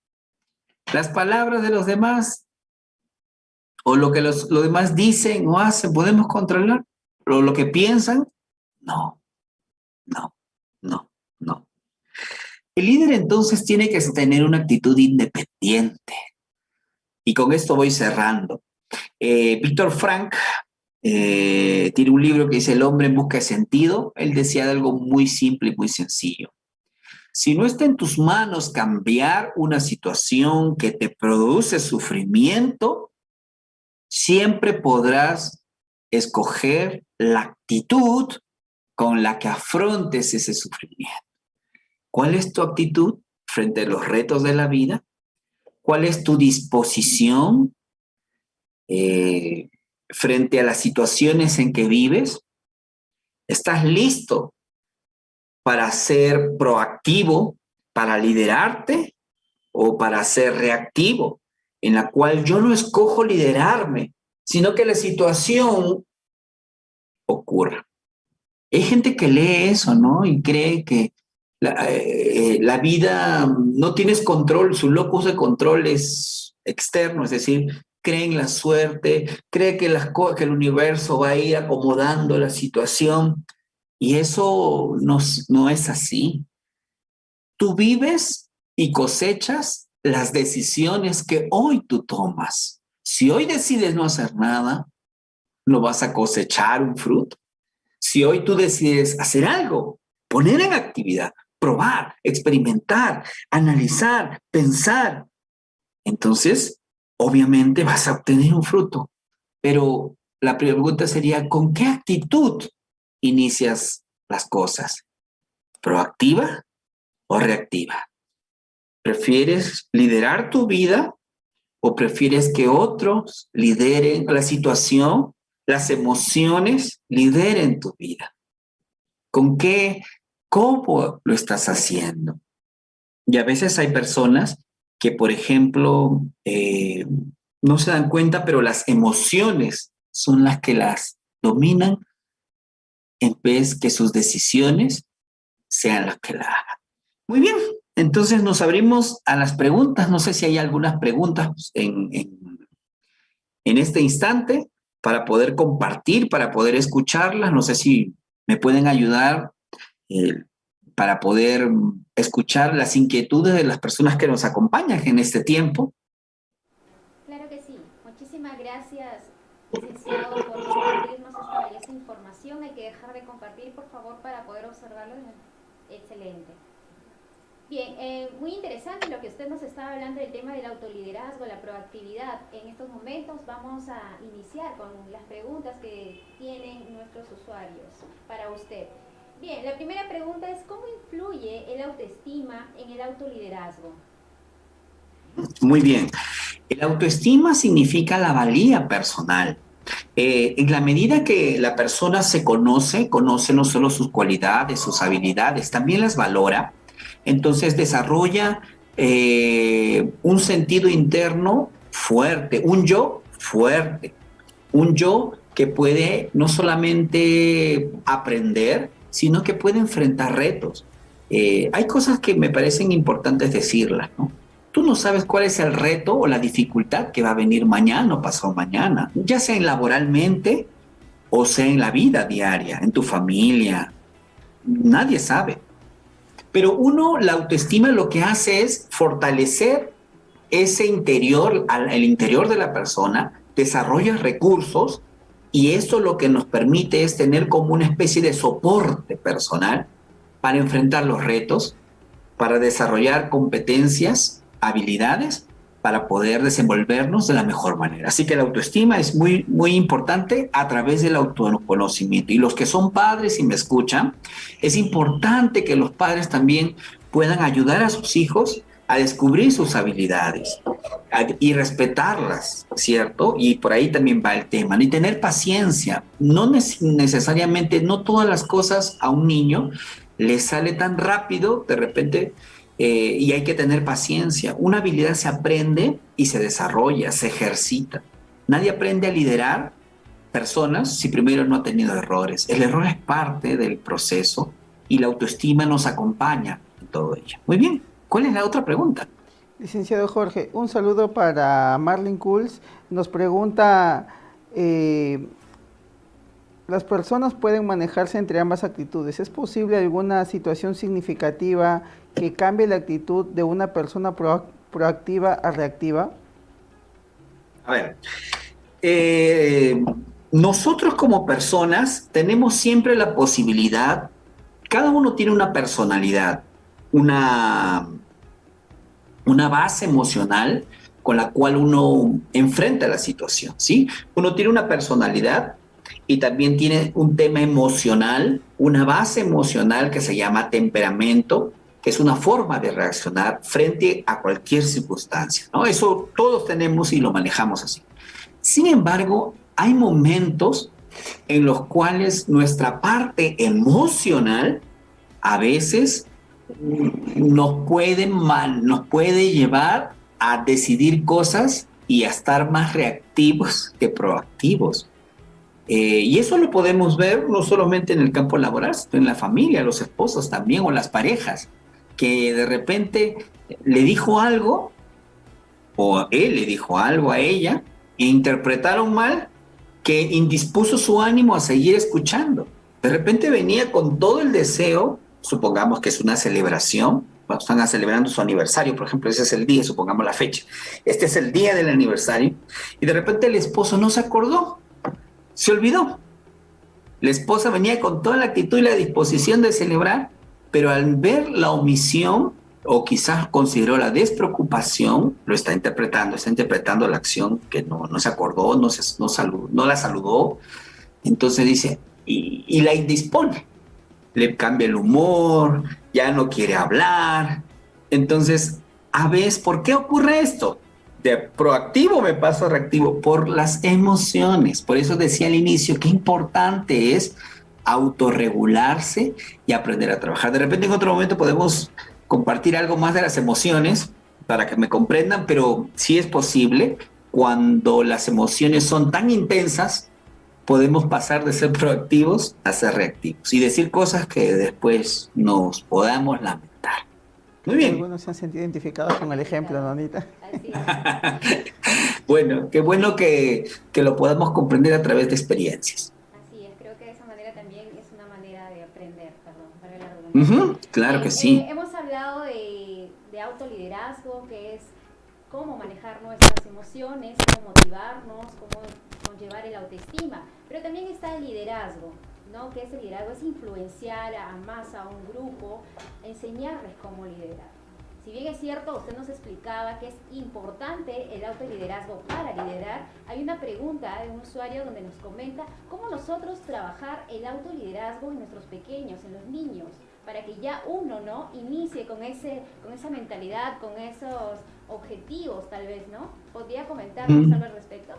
las palabras de los demás o lo que los demás dicen o hacen, podemos controlar. Pero lo que piensan, no. El líder entonces tiene que tener una actitud independiente. Y con esto voy cerrando. Víctor Frank tiene un libro que dice El hombre en busca de sentido. Él decía algo muy simple y muy sencillo. Si no está en tus manos cambiar una situación que te produce sufrimiento, siempre podrás escoger la actitud con la que afrontes ese sufrimiento. ¿Cuál es tu actitud frente a los retos de la vida? ¿Cuál es tu disposición frente a las situaciones en que vives? ¿Estás listo para ser proactivo, para liderarte o para ser reactivo? En la cual yo no escojo liderarme, sino que la situación ocurra. Hay gente que lee eso, ¿no? Y cree que la vida no tienes control, su locus de control es externo, es decir, cree en la suerte, cree que el universo va a ir acomodando la situación y eso no es así. Tú vives y cosechas las decisiones que hoy tú tomas. Si hoy decides no hacer nada, no vas a cosechar un fruto. Si hoy tú decides hacer algo, poner en actividad, probar, experimentar, analizar, pensar, entonces obviamente vas a obtener un fruto. Pero la pregunta sería, ¿con qué actitud inicias las cosas? ¿Proactiva o reactiva? ¿Prefieres liderar tu vida o prefieres que otros lideren la situación, las emociones, lideren tu vida? ¿Cómo lo estás haciendo? Y a veces hay personas que, por ejemplo, no se dan cuenta, pero las emociones son las que las dominan en vez que sus decisiones sean las que la hagan. Muy bien, entonces nos abrimos a las preguntas. No sé si hay algunas preguntas en este instante para poder compartir, para poder escucharlas. No sé si me pueden ayudar para poder escuchar las inquietudes de las personas que nos acompañan en este tiempo. Claro que sí. Muchísimas gracias, licenciado, por compartirnos esta valiosa información. Hay que dejar de compartir, por favor, para poder observarlo. Excelente. Bien, muy interesante lo que usted nos estaba hablando del tema del autoliderazgo, la proactividad. En estos momentos vamos a iniciar con las preguntas que tienen nuestros usuarios para usted. Bien, la primera pregunta es, ¿cómo influye el autoestima en el autoliderazgo? Muy bien. El autoestima significa la valía personal. En la medida que la persona se conoce no solo sus cualidades, sus habilidades, también las valora, entonces desarrolla un sentido interno fuerte, un yo que puede no solamente aprender, sino que puede enfrentar retos. Hay cosas que me parecen importantes decirlas, ¿no? Tú no sabes cuál es el reto o la dificultad que va a venir mañana o pasado mañana, ya sea en laboralmente o sea en la vida diaria, en tu familia. Nadie sabe. Pero la autoestima lo que hace es fortalecer ese interior, el interior de la persona, desarrolla recursos y esto lo que nos permite es tener como una especie de soporte personal para enfrentar los retos, para desarrollar competencias, habilidades, para poder desenvolvernos de la mejor manera. Así que la autoestima es muy, muy importante a través del autoconocimiento. Y los que son padres y me escuchan, es importante que los padres también puedan ayudar a sus hijos a descubrir sus habilidades y respetarlas, ¿cierto? Y por ahí también va el tema, ¿no? Y tener paciencia. No necesariamente, no todas las cosas a un niño le sale tan rápido, de repente, y hay que tener paciencia. Una habilidad se aprende y se desarrolla, se ejercita. Nadie aprende a liderar personas si primero no ha tenido errores. El error es parte del proceso y la autoestima nos acompaña en todo ello. Muy bien, ¿cuál es la otra pregunta? Licenciado Jorge, un saludo para Marlene Cools. Nos pregunta, ¿las personas pueden manejarse entre ambas actitudes? ¿Es posible alguna situación significativa que cambie la actitud de una persona proactiva a reactiva? A ver, nosotros como personas tenemos siempre la posibilidad, cada uno tiene una personalidad, una base emocional con la cual uno enfrenta la situación, ¿sí? Uno tiene una personalidad y también tiene un tema emocional, una base emocional que se llama temperamento, que es una forma de reaccionar frente a cualquier circunstancia, ¿no? Eso todos tenemos y lo manejamos así. Sin embargo, hay momentos en los cuales nuestra parte emocional a veces nos puede llevar a decidir cosas y a estar más reactivos que proactivos. Y eso lo podemos ver no solamente en el campo laboral, sino en la familia, los esposos también o las parejas, que de repente le dijo algo o él le dijo algo a ella e interpretaron mal, que indispuso su ánimo a seguir escuchando. De repente venía con todo el deseo, supongamos que es una celebración, cuando están celebrando su aniversario, por ejemplo, ese es el día, supongamos la fecha, este es el día del aniversario, y de repente el esposo no se acordó, se olvidó. La esposa venía con toda la actitud y la disposición de celebrar, pero al ver la omisión, o quizás consideró la despreocupación, lo está interpretando la acción que no se acordó, no la saludó, entonces dice, y la indispone, le cambia el humor, ya no quiere hablar. Entonces, a veces, ¿por qué ocurre esto? De proactivo me paso a reactivo, por las emociones. Por eso decía al inicio, qué importante es autorregularse y aprender a trabajar. De repente en otro momento podemos compartir algo más de las emociones para que me comprendan, pero sí es posible, cuando las emociones son tan intensas, podemos pasar de ser proactivos a ser reactivos y decir cosas que después nos podamos lamentar. Muy bien. Algunos se han sentido identificados con el ejemplo, ¿no, Anita? Así es. Bueno, qué bueno que lo podamos comprender a través de experiencias. Así es, creo que de esa manera también es una manera de aprender, perdón, para la redundancia. Claro que sí. Hemos hablado de autoliderazgo, que es cómo manejar nuestras emociones, cómo motivarnos, cómo conllevar el autoestima, pero también está el liderazgo, ¿no? Que ese liderazgo es influenciar a un grupo, enseñarles cómo liderar. Si bien es cierto, usted nos explicaba que es importante el autoliderazgo para liderar, hay una pregunta de un usuario donde nos comenta cómo nosotros trabajar el autoliderazgo en nuestros pequeños, en los niños, para que ya uno, ¿no?, inicie con esa mentalidad, con esos objetivos tal vez, ¿no? ¿Podría comentarnos algo al respecto?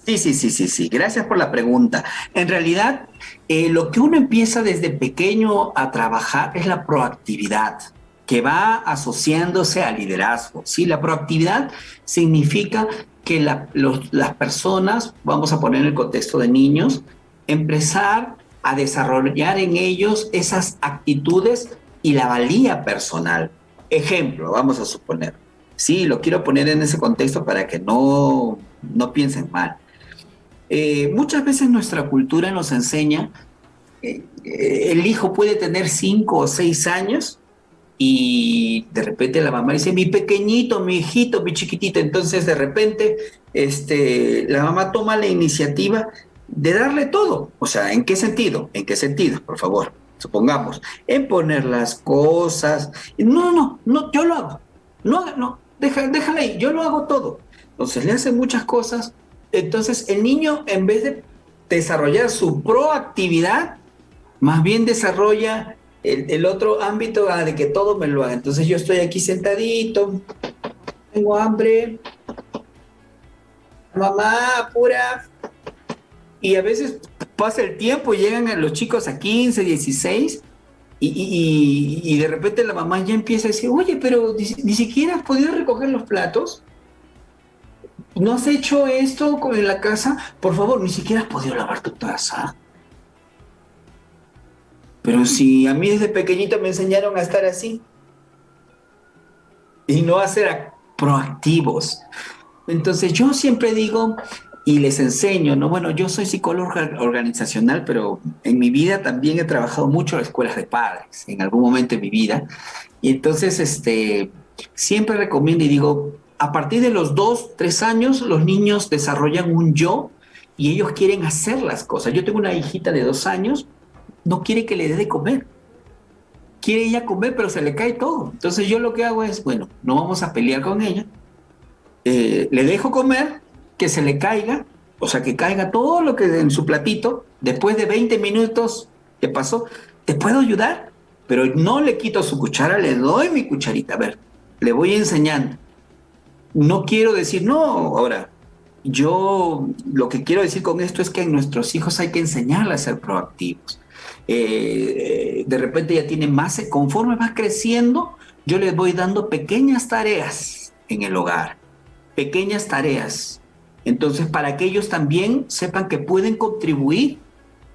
Sí. Gracias por la pregunta. En realidad, lo que uno empieza desde pequeño a trabajar es la proactividad, que va asociándose al liderazgo. Sí, la proactividad significa que las personas, vamos a poner en el contexto de niños, empezar a desarrollar en ellos esas actitudes y la valía personal. Ejemplo, vamos a suponer. Sí, lo quiero poner en ese contexto para que no piensen mal. Muchas veces nuestra cultura nos enseña, el hijo puede tener 5 o 6 años y de repente la mamá dice, mi pequeñito, mi hijito, mi chiquitito. Entonces de repente la mamá toma la iniciativa de darle todo. O sea, ¿en qué sentido? ¿En qué sentido? Por favor, supongamos, en poner las cosas. No, yo lo hago. No, déjala ahí, yo lo hago todo. Entonces le hacen muchas cosas. Entonces el niño, en vez de desarrollar su proactividad, más bien desarrolla el otro ámbito de que todo me lo haga. Entonces yo estoy aquí sentadito, tengo hambre, mamá, apura. Y a veces pasa el tiempo y llegan los chicos a 15, 16 y de repente la mamá ya empieza a decir, oye, pero ni siquiera has podido recoger los platos. ¿No has hecho esto en la casa? Por favor, ni siquiera has podido lavar tu taza. Pero si a mí desde pequeñito me enseñaron a estar así y no a ser proactivos. Entonces yo siempre digo y les enseño, ¿no? Bueno, yo soy psicólogo organizacional, pero en mi vida también he trabajado mucho en escuelas de padres, en algún momento de mi vida. Y entonces siempre recomiendo y digo, a partir de los 2, 3 años, los niños desarrollan un yo y ellos quieren hacer las cosas. Yo tengo una hijita de 2 años, no quiere que le dé de comer. Quiere ella comer, pero se le cae todo. Entonces yo lo que hago es, bueno, no vamos a pelear con ella. Le dejo comer, que se le caiga, o sea, que caiga todo lo que en su platito. Después de 20 minutos que pasó, ¿te puedo ayudar? Pero no le quito su cuchara, le doy mi cucharita. A ver, le voy enseñando. No quiero decir, no, ahora, yo lo que quiero decir con esto es que a nuestros hijos hay que enseñarles a ser proactivos. De repente ya tienen más, conforme va creciendo, yo les voy dando pequeñas tareas en el hogar, pequeñas tareas. Entonces, para que ellos también sepan que pueden contribuir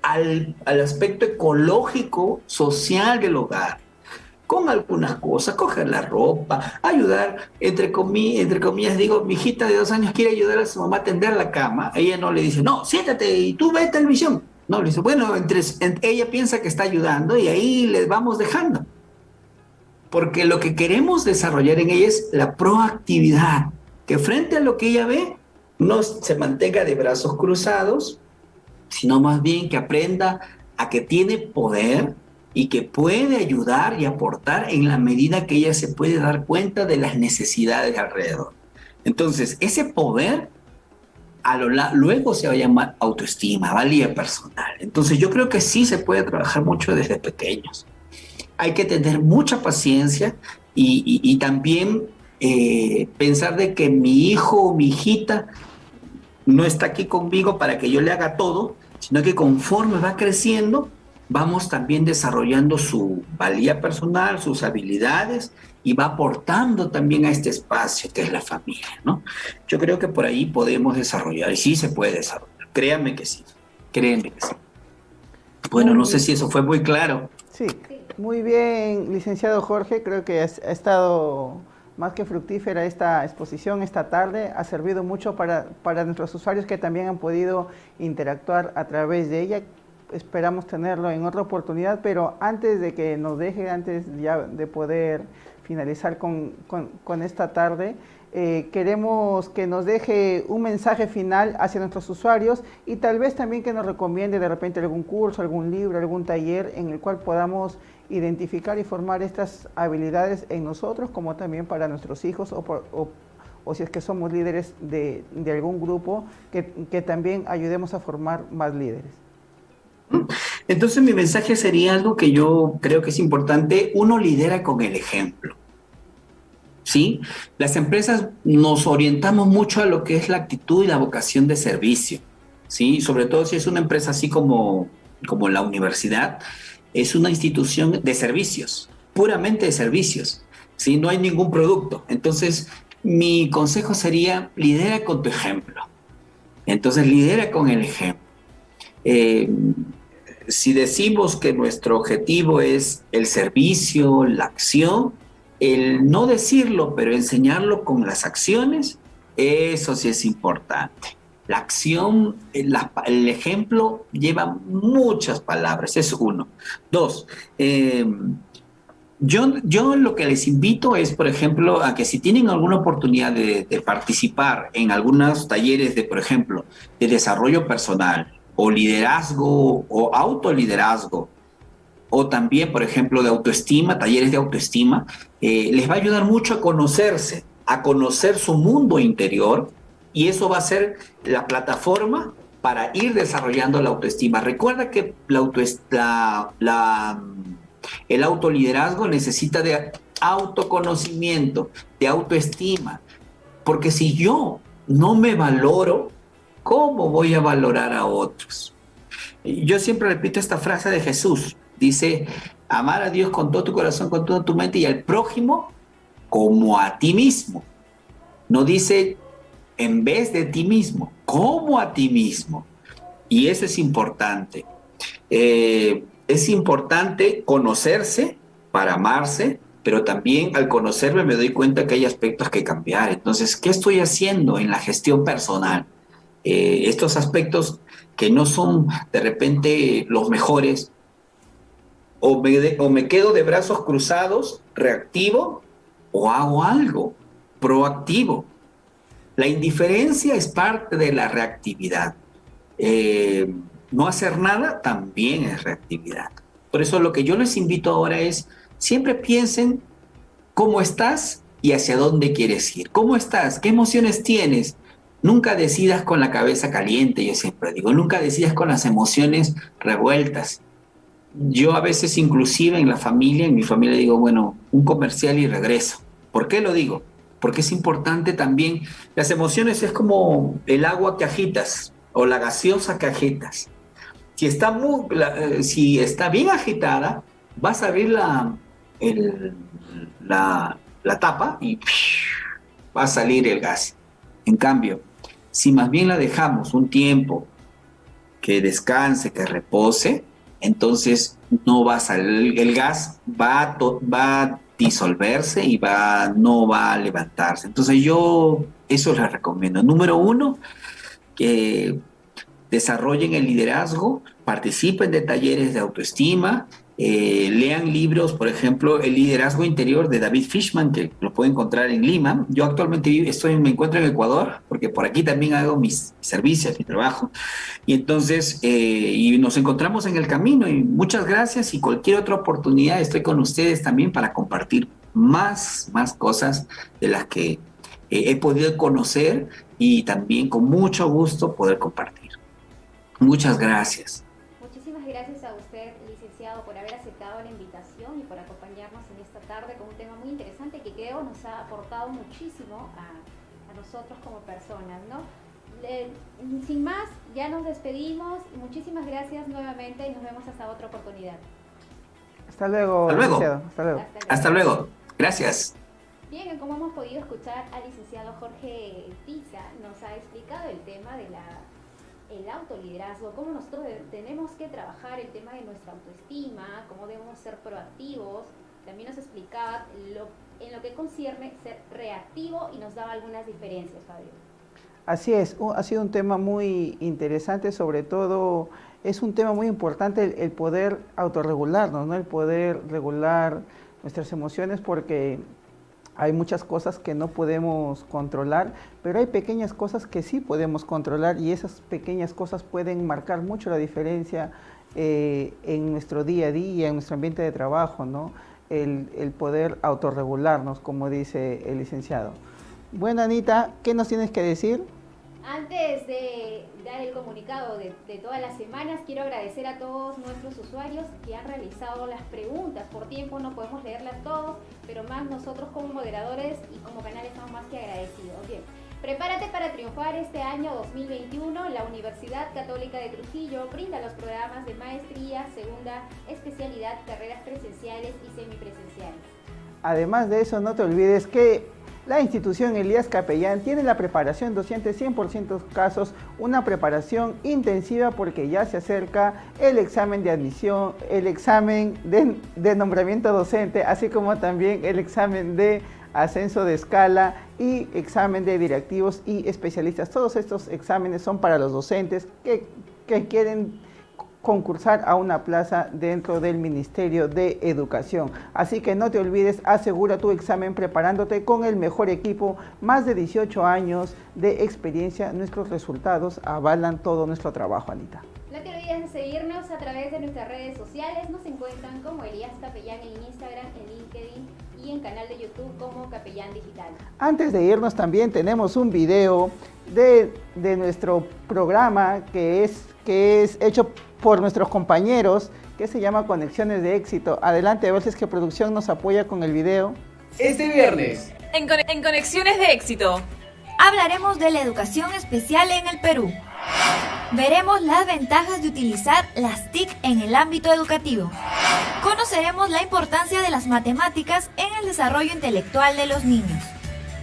al aspecto ecológico, social del hogar, con algunas cosas, coger la ropa, ayudar, entre comillas, digo, mi hijita de 2 años quiere ayudar a su mamá a tender la cama, ella no le dice, no, siéntate y tú ve televisión. No, le dice, bueno, ella piensa que está ayudando y ahí les vamos dejando. Porque lo que queremos desarrollar en ella es la proactividad, que frente a lo que ella ve, no se mantenga de brazos cruzados, sino más bien que aprenda a que tiene poder y que puede ayudar y aportar en la medida que ella se puede dar cuenta de las necesidades alrededor. Entonces, ese poder luego se va a llamar autoestima, valía personal. Entonces, yo creo que sí se puede trabajar mucho desde pequeños. Hay que tener mucha paciencia y también pensar de que mi hijo o mi hijita no está aquí conmigo para que yo le haga todo, sino que conforme va creciendo, vamos también desarrollando su valía personal, sus habilidades y va aportando también a este espacio que es la familia, ¿no? Yo creo que por ahí podemos desarrollar y sí se puede desarrollar. Créanme que sí. Bueno, no sé si eso fue muy claro. Sí, muy bien, licenciado Jorge. Creo que ha estado más que fructífera esta exposición esta tarde. Ha servido mucho para nuestros usuarios que también han podido interactuar a través de ella. Esperamos tenerlo en otra oportunidad, pero antes de que nos deje, antes ya de poder finalizar con esta tarde, queremos que nos deje un mensaje final hacia nuestros usuarios y tal vez también que nos recomiende de repente algún curso, algún libro, algún taller en el cual podamos identificar y formar estas habilidades en nosotros, como también para nuestros hijos o si es que somos líderes de algún grupo, que también ayudemos a formar más líderes. Entonces mi mensaje sería algo que yo creo que es importante. Uno lidera con el ejemplo. ¿sí? Las empresas nos orientamos mucho a lo que es la actitud y la vocación de servicio, ¿sí? Sobre todo si es una empresa así como la universidad, es una institución de servicios, puramente de servicios, ¿sí? No hay ningún producto. Entonces, mi consejo sería, lidera con tu ejemplo. Entonces, lidera con el ejemplo. Eh, si decimos que nuestro objetivo es el servicio, la acción, el no decirlo, pero enseñarlo con las acciones, eso sí es importante. La acción, el ejemplo lleva muchas palabras, es uno. Dos, yo lo que les invito es, por ejemplo, a que si tienen alguna oportunidad de participar en algunos talleres de, por ejemplo, de desarrollo personal o liderazgo o autoliderazgo, o también, por ejemplo, de autoestima, talleres de autoestima, les va a ayudar mucho a conocerse, a conocer su mundo interior, y eso va a ser la plataforma para ir desarrollando la autoestima. Recuerda que el autoliderazgo necesita de autoconocimiento, de autoestima, porque si yo no me valoro, ¿cómo voy a valorar a otros? Yo siempre repito esta frase de Jesús. Dice, amar a Dios con todo tu corazón, con toda tu mente y al prójimo como a ti mismo. No dice en vez de ti mismo, como a ti mismo. Y eso es importante. Es importante conocerse para amarse, pero también al conocerme me doy cuenta que hay aspectos que cambiar. Entonces, ¿qué estoy haciendo en la gestión personal? Estos aspectos que no son de repente los mejores, o me quedo de brazos cruzados, reactivo, o hago algo proactivo. La indiferencia es parte de la reactividad. No hacer nada también es reactividad. Por eso lo que yo les invito ahora es, siempre piensen cómo estás y hacia dónde quieres ir. ¿Cómo estás? ¿Qué emociones tienes? Nunca decidas con la cabeza caliente, yo siempre digo, nunca decidas con las emociones revueltas. Yo a veces inclusive en mi familia digo, bueno, un comercial y regreso. ¿Por qué lo digo? Porque es importante también, las emociones es como el agua que agitas o la gaseosa que agitas. Si está bien agitada, vas a abrir la tapa y va a salir el gas. En cambio, si más bien la dejamos un tiempo que descanse, que repose, entonces no va a salir el gas, va a disolverse y no va a levantarse. Entonces yo eso les recomiendo. Número uno, que desarrollen el liderazgo, participen de talleres de autoestima, lean libros, por ejemplo, El liderazgo interior de David Fishman, que lo pueden encontrar en Lima. Yo actualmente me encuentro en Ecuador, porque por aquí también hago mis servicios, mi trabajo. Y entonces, y nos encontramos en el camino. Y muchas gracias, y cualquier otra oportunidad estoy con ustedes también para compartir más cosas de las que he podido conocer y también con mucho gusto poder compartir. Muchas gracias. Muchísimas gracias a usted, licenciado, por haber aceptado la invitación y por acompañarnos en esta tarde con un tema muy interesante que creo nos ha aportado muchísimo a nosotros como personas, ¿no? Sin más, ya nos despedimos. Muchísimas gracias nuevamente y nos vemos hasta otra oportunidad. Hasta luego. Hasta luego. Hasta luego. Hasta luego. Gracias. Bien, como hemos podido escuchar al licenciado Jorge Tiza, nos ha explicado el tema de el autoliderazgo, cómo nosotros tenemos que trabajar el tema de nuestra autoestima, cómo debemos ser proactivos. También nos explicaba en lo que concierne ser reactivo y nos daba algunas diferencias, Fabio. Así es, ha sido un tema muy interesante, sobre todo es un tema muy importante el poder autorregularnos, ¿no? El poder regular nuestras emociones, porque hay muchas cosas que no podemos controlar, pero hay pequeñas cosas que sí podemos controlar, y esas pequeñas cosas pueden marcar mucho la diferencia en nuestro día a día, en nuestro ambiente de trabajo, ¿no? El poder autorregularnos, como dice el licenciado. Bueno, Anita, ¿qué nos tienes que decir? Antes de dar el comunicado de todas las semanas, quiero agradecer a todos nuestros usuarios que han realizado las preguntas. Por tiempo no podemos leerlas todos, pero más nosotros como moderadores y como canal estamos más que agradecidos. Bien, prepárate para triunfar este año 2021. La Universidad Católica de Trujillo brinda los programas de maestría, segunda especialidad, carreras presenciales y semipresenciales. Además de eso, no te olvides que la institución Elías Capellán tiene la preparación docente 100% casos, una preparación intensiva porque ya se acerca el examen de admisión, el examen de nombramiento docente, así como también el examen de ascenso de escala y examen de directivos y especialistas. Todos estos exámenes son para los docentes que quieren concursar a una plaza dentro del Ministerio de Educación. Así que no te olvides, asegura tu examen preparándote con el mejor equipo, más de 18 años de experiencia. Nuestros resultados avalan todo nuestro trabajo, Anita. No te olvides de seguirnos a través de nuestras redes sociales. Nos encuentran como Elías Capellán en Instagram, en LinkedIn y en canal de YouTube como Capellán Digital. Antes de irnos también tenemos un video de nuestro programa que es hecho por nuestros compañeros, que se llama Conexiones de Éxito. Adelante, a ver si es que producción nos apoya con el video. Este viernes, En Conexiones de Éxito, hablaremos de la educación especial en el Perú. Veremos las ventajas de utilizar las TIC en el ámbito educativo. Conoceremos la importancia de las matemáticas en el desarrollo intelectual de los niños.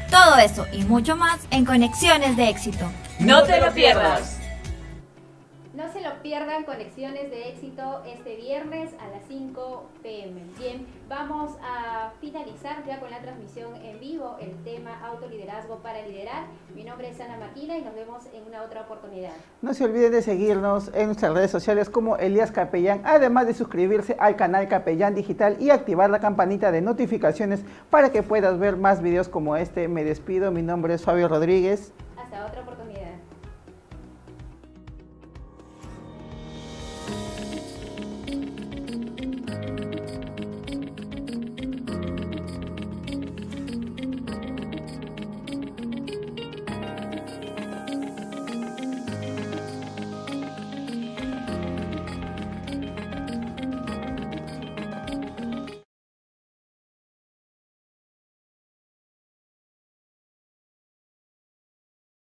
Todo eso y mucho más en Conexiones de Éxito. no te lo pierdas. No se lo pierdan, Conexiones de Éxito este viernes a las 5 p.m. Bien, vamos a finalizar ya con la transmisión en vivo, el tema autoliderazgo para liderar. Mi nombre es Ana Maquina y nos vemos en una otra oportunidad. No se olviden de seguirnos en nuestras redes sociales como Elías Capellán, además de suscribirse al canal Capellán Digital y activar la campanita de notificaciones para que puedas ver más videos como este. Me despido, mi nombre es Fabio Rodríguez. Hasta otra oportunidad.